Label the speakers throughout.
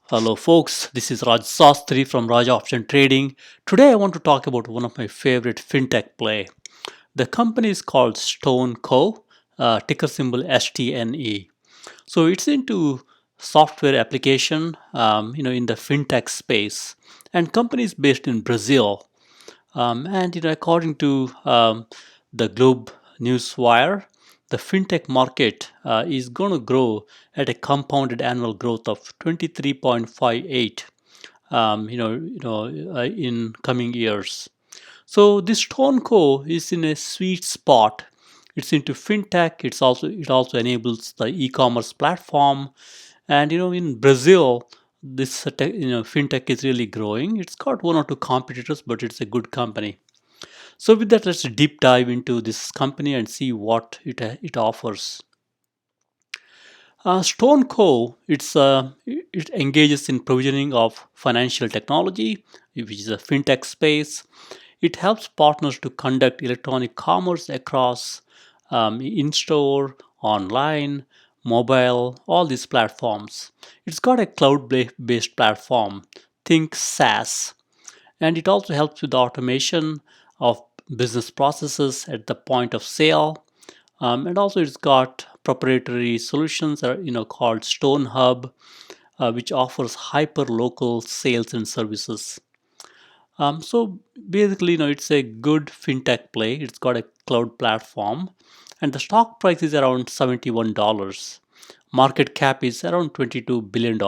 Speaker 1: Hello, folks. This is Raj Sastri from Raj Option Trading. Today, I want to talk about one of my favorite fintech play. The company is called StoneCo, ticker symbol STNE. So it's into software application, in the fintech space, and company is based in Brazil. And according to the Globe Newswire, the fintech market is going to grow at a compounded annual growth of 23.58, in coming years. So this StoneCo is in a sweet spot. It's into fintech. It also enables the e-commerce platform, and in Brazil, this fintech is really growing. It's got one or two competitors, but it's a good company. So with that, let's deep dive into this company and see what it offers. StoneCo, it engages in provisioning of financial technology, which is a fintech space. It helps partners to conduct electronic commerce across in-store, online, mobile, all these platforms. It's got a cloud-based platform, think SaaS, and it also helps with the automation of business processes at the point of sale. And also it's got proprietary solutions that are, called Stone Hub, which offers hyper local sales and services. So basically, it's a good fintech play. It's got a cloud platform, and the stock price is around $71. Market cap is around $22 billion.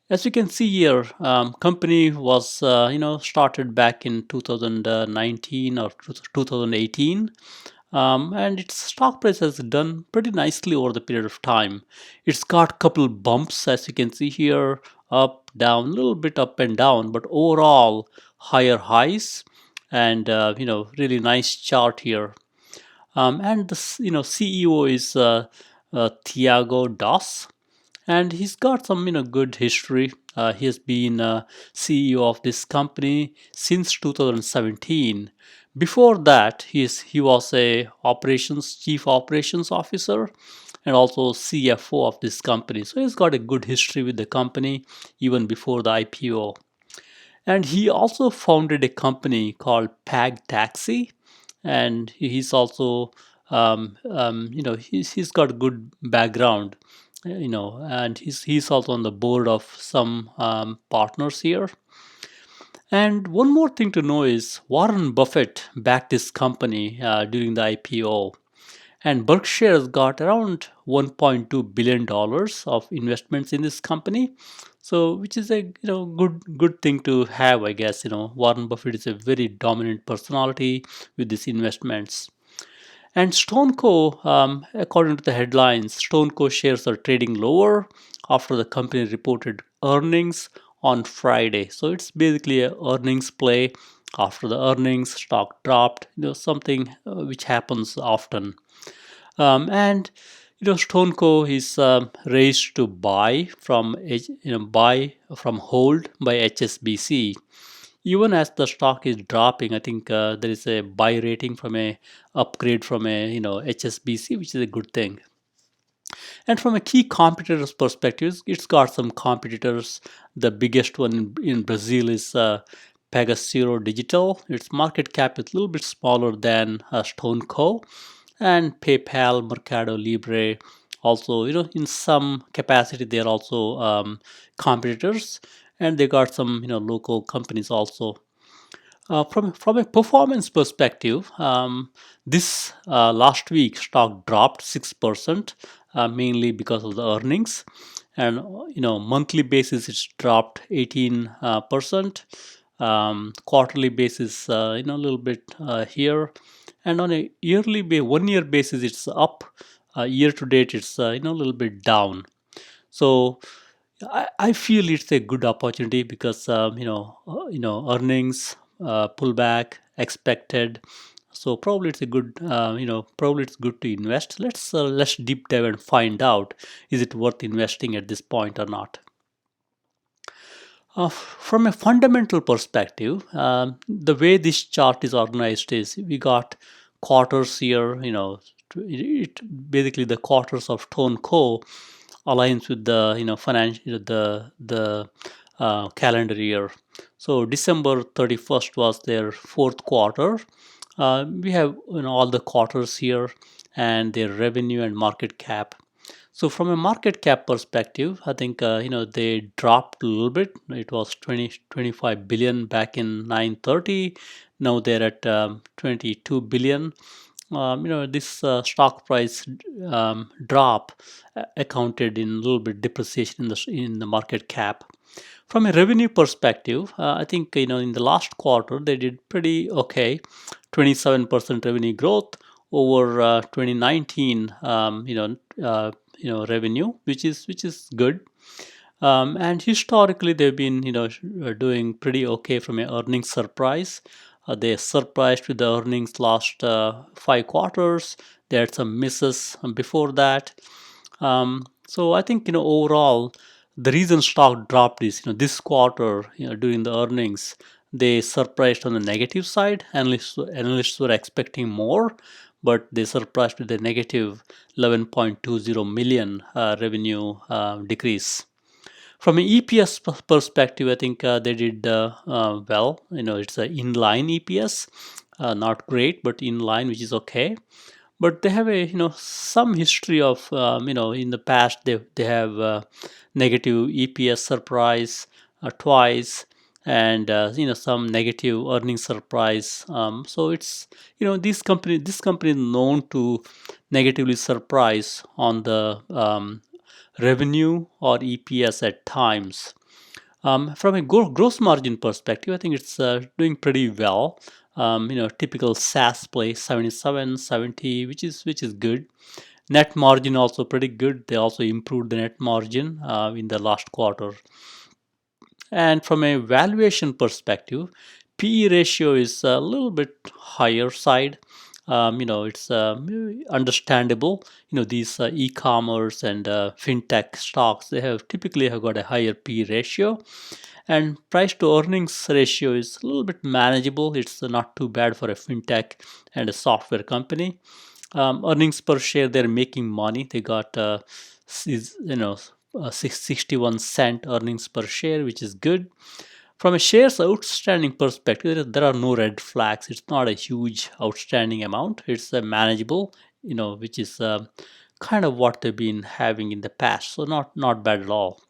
Speaker 1: As you can see here, company was started back in 2019 or 2018, and its stock price has done pretty nicely over the period of time. It's got couple bumps, as you can see here, up, down, a little bit up and down, but overall higher highs, and really nice chart here. And the CEO is Thiago Das, and he's got some good history. He has been CEO of this company since 2017. Before that, he was a operations chief operations officer and also CFO of this company. So he's got a good history with the company even before the IPO. And he also founded a company called Pag Taxi, and he's also he's got a good background, and he's also on the board of some partners here. And one more thing to know is Warren Buffett backed this company during the IPO, and Berkshire has got around $1.2 billion of investments in this company. So, which is a good thing to have, I guess. Warren Buffett is a very dominant personality with these investments. And StoneCo, according to the headlines, StoneCo shares are trading lower after the company reported earnings on Friday. So it's basically a earnings play. After the earnings, stock dropped. Something which happens often. And StoneCo is raised to buy from hold by HSBC. Even as the stock is dropping, I think there is a buy rating from a upgrade from a HSBC, which is a good thing. And from a key competitors perspective, it's got some competitors. The biggest one in Brazil is Pagazero Digital. Its market cap is a little bit smaller than StoneCo, and PayPal, Mercado Libre. Also, in some capacity, they are also competitors, and they got some local companies also. From a performance perspective, this last week stock dropped 6%, mainly because of the earnings, and monthly basis it's dropped 18%. Quarterly basis, a little bit here, and on a 1 year basis it's up. Year to date it's a little bit down. So I feel it's a good opportunity because earnings pullback expected. So probably it's a good probably it's good to invest. Let's deep dive and find out, is it worth investing at this point or not. From a fundamental perspective, the way this chart is organized is we got quarters here. Basically the quarters of Tone Co aligns with the financial the calendar year. So December 31st was their fourth quarter. We have all the quarters here and their revenue and market cap. So from a market cap perspective, I think they dropped a little bit. It was 25 billion back in 930. Now they're at 22 billion. This stock price drop accounted in a little bit depreciation in the market cap. From a revenue perspective, I think in the last quarter they did pretty okay, 27% revenue growth over 2019. Revenue, which is good. And historically, they've been doing pretty okay from an earnings surprise. They surprised with the earnings last 5 quarters. They had some misses before that. So I think overall, the reason stock dropped is this quarter during the earnings they surprised on the negative side. Analysts were expecting more, but they surprised with a negative 11.20 million revenue decrease. From an EPS perspective, I think they did well. It's an inline EPS, not great, but inline, which is okay. But they have a some history of in the past they have negative EPS surprise twice, and some negative earnings surprise. So it's this company is known to negatively surprise on the revenue or EPS at times. From a gross margin perspective, I think it's doing pretty well. Typical SaaS play 77, 70, which is good. Net margin also pretty good. They also improved the net margin in the last quarter. And from a valuation perspective, PE ratio is a little bit higher side. It's understandable. These e-commerce and fintech stocks, they have typically have got a higher PE ratio, and price to earnings ratio is a little bit manageable. It's not too bad for a fintech and a software company. Earnings per share, they're making money. They got 61 cent earnings per share, which is good. From a shares outstanding perspective, there are no red flags. It's not a huge outstanding amount. It's manageable, which is kind of what they've been having in the past. So not bad at all.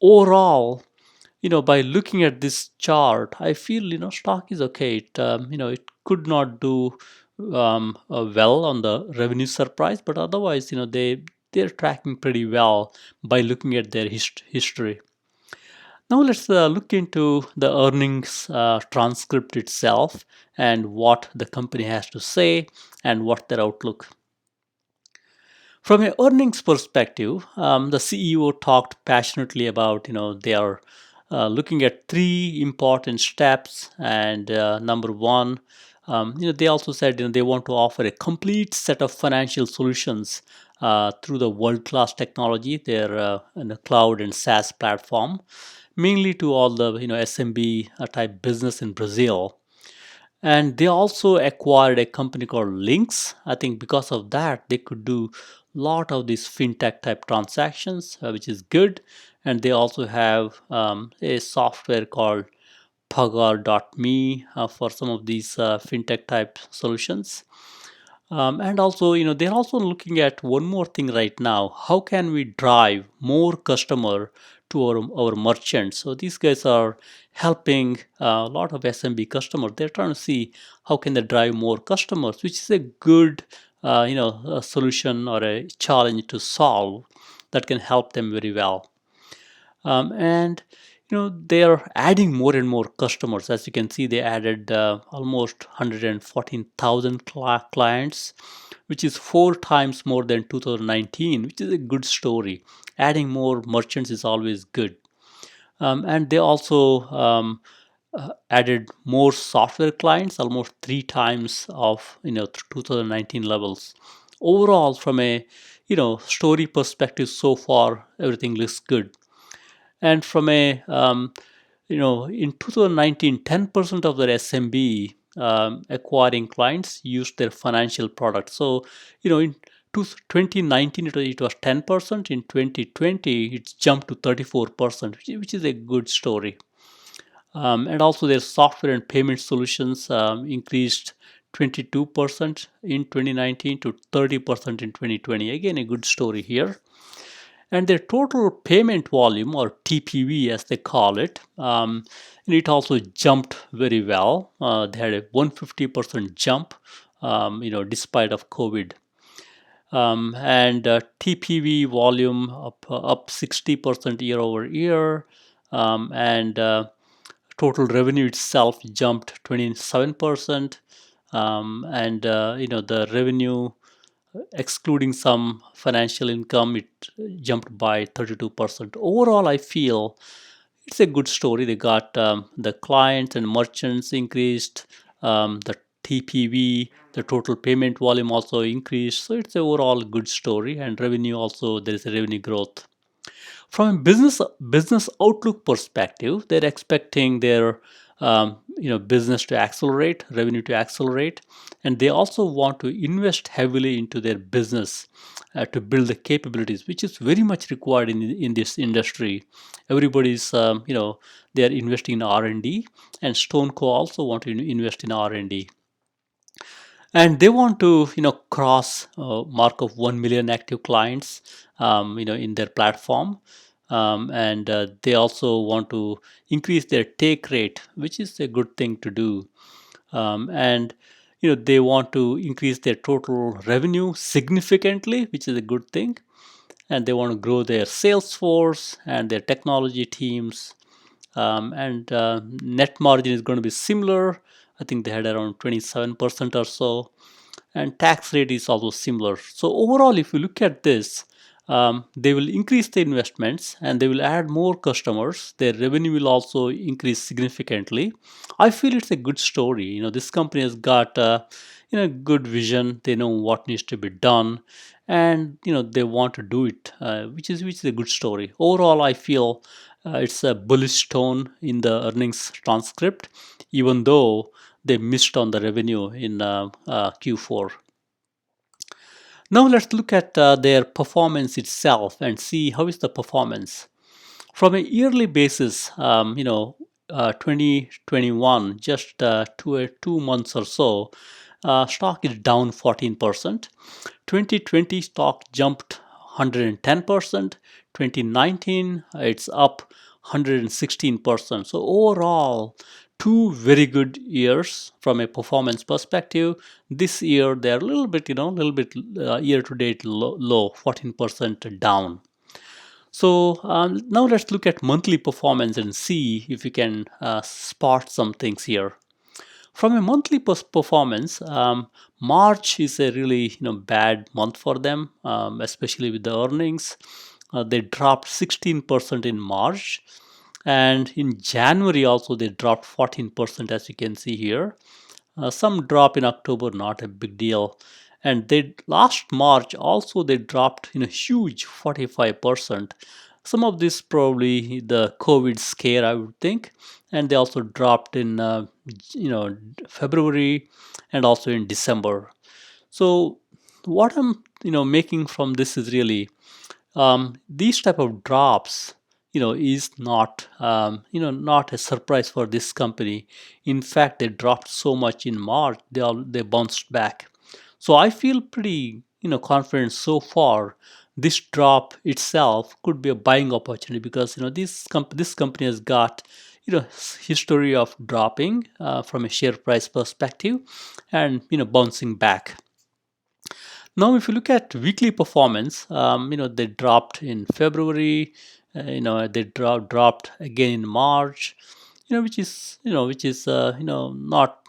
Speaker 1: Overall, by looking at this chart, I feel stock is okay. It could not do well on the revenue surprise, but otherwise, they're tracking pretty well by looking at their history. Now let's look into the earnings transcript itself and what the company has to say and what their outlook. From an earnings perspective, the CEO talked passionately about they are looking at three important steps, and number one, they also said they want to offer a complete set of financial solutions through the world-class technology, their cloud and SaaS platform, mainly to all the SMB type business in Brazil. And they also acquired a company called Links. I think because of that, they could do a lot of these fintech type transactions, which is good. And they also have a software called Pagar.me for some of these fintech type solutions. And also, they're also looking at one more thing right now. How can we drive more customer to our merchants? So these guys are helping a lot of SMB customers. They're trying to see how can they drive more customers, which is a good, a solution or a challenge to solve that can help them very well. And they are adding more and more customers. As you can see, they added almost 114,000 clients, which is 4 times more than 2019, which is a good story. Adding more merchants is always good. And they also added more software clients, almost 3 times of 2019 levels. Overall, from a story perspective, so far everything looks good. And from a in 2019, 10% of their SMB acquiring clients used their financial products. So in 2019 it was 10%. In 2020 it's jumped to 34%, which is a good story. And also their software and payment solutions increased 22% in 2019 to 30% in 2020. Again, a good story here. And their total payment volume, or TPV as they call it, it also jumped very well. They had a 150% jump, despite of COVID. And TPV volume up 60% year over year, and total revenue itself jumped 27%, and the revenue excluding some financial income, it jumped by 32%. Overall, I feel it's a good story. They got the clients and merchants increased, the TPV, the total payment volume also increased. So it's a overall good story, and revenue also, there is a revenue growth. From a business outlook perspective, they're expecting their business to accelerate, revenue to accelerate, and they also want to invest heavily into their business to build the capabilities, which is very much required in this industry. Everybody's they are investing in R&D, and StoneCo also want to invest in R&D, and they want to cross mark of 1 million active clients in their platform, and they also want to increase their take rate, which is a good thing to do. And they want to increase their total revenue significantly, which is a good thing, and they want to grow their sales force and their technology teams, and net margin is going to be similar. I think they had around 27% or so, and tax rate is also similar. So overall, if you look at this, they will increase the investments and they will add more customers. Their revenue will also increase significantly. I feel it's a good story. This company has got good vision. They know what needs to be done, and they want to do it, which is a good story. Overall, I feel it's a bullish tone in the earnings transcript, even though they missed on the revenue in Q4. Now let's look at their performance itself and see how is the performance. From a yearly basis, 2021, just 2 months or so, stock is down 14%. 2020 stock jumped 110%. 2019, it's up 116%. So overall, two very good years from a performance perspective. This year they're a little bit, year to date low, 14% down. So now let's look at monthly performance and see if we can spot some things here. From a monthly performance, March is a really bad month for them, especially with the earnings. They dropped 16% in March, and in January also they dropped 14%, as you can see here. Some drop in October, not a big deal. And they last March also they dropped huge 45%. Some of this probably the COVID scare, I would think, and they also dropped in February and also in December. So what I'm making from this is really these type of drops is not not a surprise for this company. In fact, they dropped so much in March, they bounced back. So I feel pretty confident so far. This drop itself could be a buying opportunity because this company has got history of dropping from a share price perspective and bouncing back. Now, if you look at weekly performance, they dropped in February. They dropped again in March. Which is not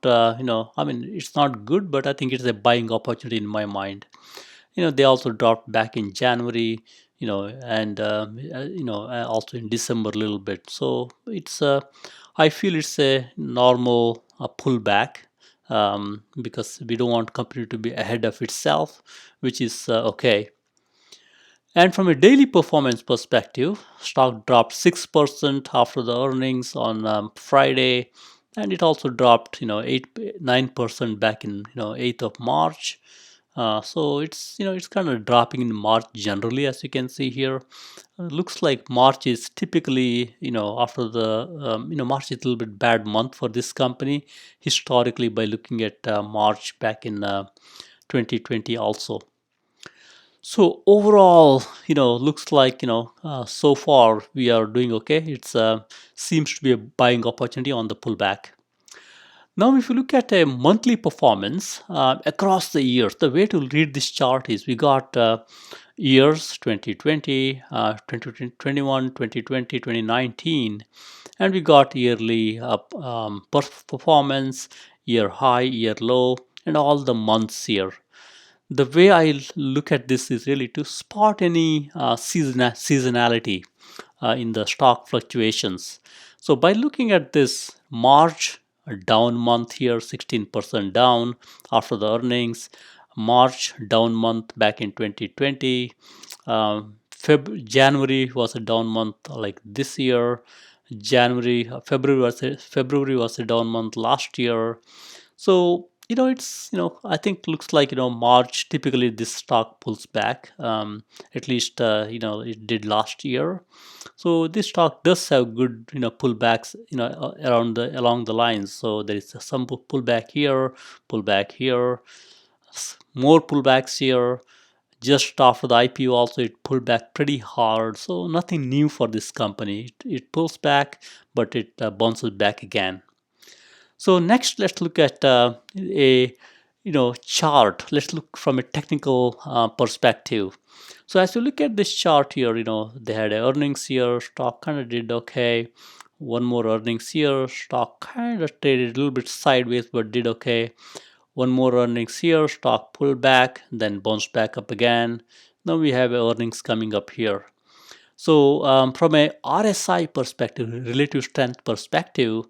Speaker 1: I mean, it's not good, but I think it's a buying opportunity in my mind. They also dropped back in January. And also in December a little bit. So I feel it's a normal pullback, because we don't want company to be ahead of itself, which is okay. And from a daily performance perspective, stock dropped 6% after the earnings on Friday, and it also dropped 8 9% back in 8th of March. So it's kind of dropping in March generally, as you can see here. Looks like March is typically, after the, March is a little bit bad month for this company historically by looking at March back in 2020 also. So overall, looks like, so far we are doing okay. It's seems to be a buying opportunity on the pullback. Now, if you look at a monthly performance across the years, the way to read this chart is we got years 2020, 2021, 2020, 2019, and we got yearly performance, year high, year low, and all the months here. The way I look at this is really to spot any seasonality in the stock fluctuations. So by looking at this March, a down month here, 16% down after the earnings. March down month back in 2020. January was a down month like this year. February was a down month last year. So it's I think looks like March typically this stock pulls back. At least it did last year. So this stock does have good pullbacks around the along the lines. So there is some pullback here, more pullbacks here. Just after the IPO also it pulled back pretty hard. So nothing new for this company. It pulls back, but it bounces back again. So next, let's look at a chart. Let's look from a technical perspective. So as you look at this chart here, they had earnings here. Stock kind of did okay. One more earnings here. Stock kind of traded a little bit sideways, but did okay. One more earnings here. Stock pulled back, then bounced back up again. Now we have earnings coming up here. So from a RSI perspective, relative strength perspective,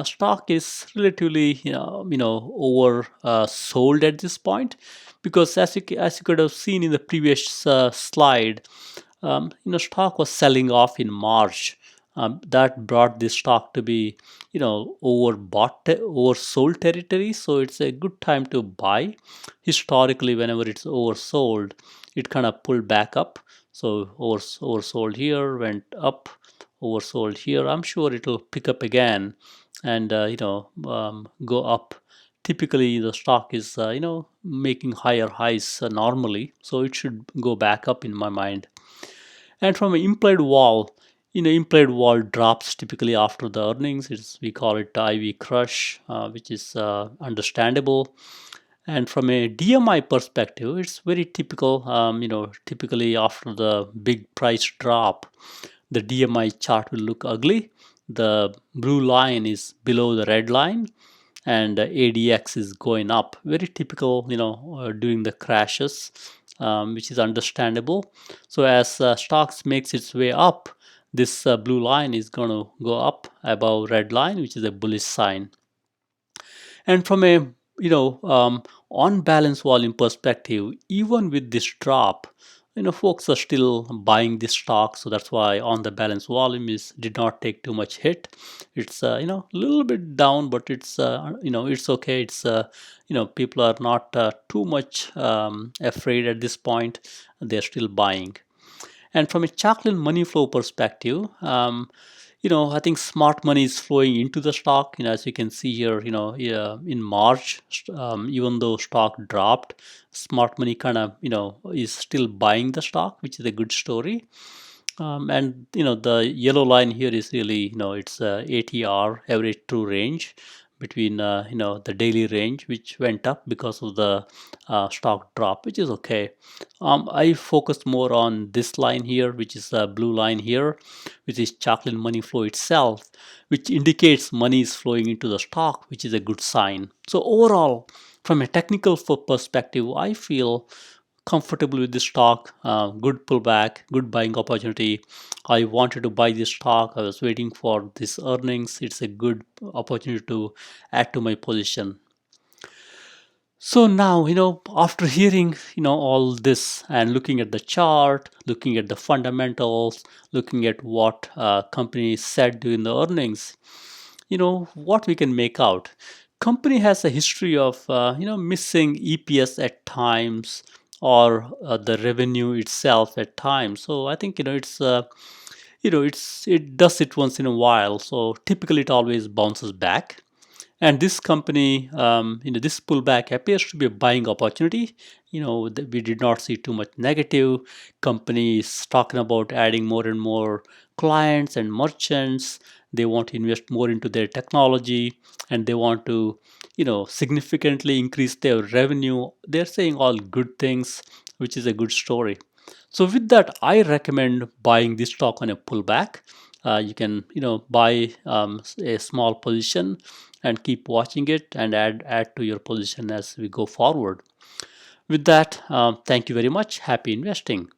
Speaker 1: stock is relatively over sold at this point, because as you could have seen in the previous slide, stock was selling off in March. That brought this stock to be oversold territory. So it's a good time to buy. Historically, whenever it's oversold, it kind of pulled back up. So oversold here, went up, oversold here. I'm sure it'll pick up again and go up. Typically, the stock is making higher highs normally, so it should go back up in my mind. And from an implied wall, implied wall drops typically after the earnings. We call it IV crush, which is understandable. And from a DMI perspective, it's very typical. Typically after the big price drop, the DMI chart will look ugly. The blue line is below the red line, and ADX is going up. Very typical, during the crashes, which is understandable. So as stocks makes its way up, this blue line is going to go up above red line, which is a bullish sign. And from a on balance volume perspective, even with this drop, folks are still buying this stock. So that's why on the balance volume is did not take too much hit. It's a little bit down, but it's it's okay. It's people are not too much afraid at this point. They're still buying. And from a chocolate money flow perspective, I think smart money is flowing into the stock. As you can see here, in March, even though stock dropped, smart money kind of, is still buying the stock, which is a good story. And the yellow line here is really, it's ATR, average true range, between the daily range, which went up because of the stock drop, which is okay. I focused more on this line here, which is a blue line here, which is chocolate money flow itself, which indicates money is flowing into the stock, which is a good sign. So overall, from a technical perspective, I feel comfortable with this stock. Good pullback, good buying opportunity. I wanted to buy this stock. I was waiting for this earnings. It's a good opportunity to add to my position. So now, after hearing, all this and looking at the chart, looking at the fundamentals, looking at what companies said during the earnings, what we can make out. company has a history of missing EPS at times, or the revenue itself at times. So I think it does it once in a while. So typically it always bounces back. And this company, this pullback appears to be a buying opportunity. We did not see too much negative. Companies talking about adding more and more clients and merchants. They want to invest more into their technology, and they want to, significantly increase their revenue. They're saying all good things, which is a good story. So with that, I recommend buying this stock on a pullback. You can, buy a small position and keep watching it and add to your position as we go forward. With that, thank you very much. Happy investing.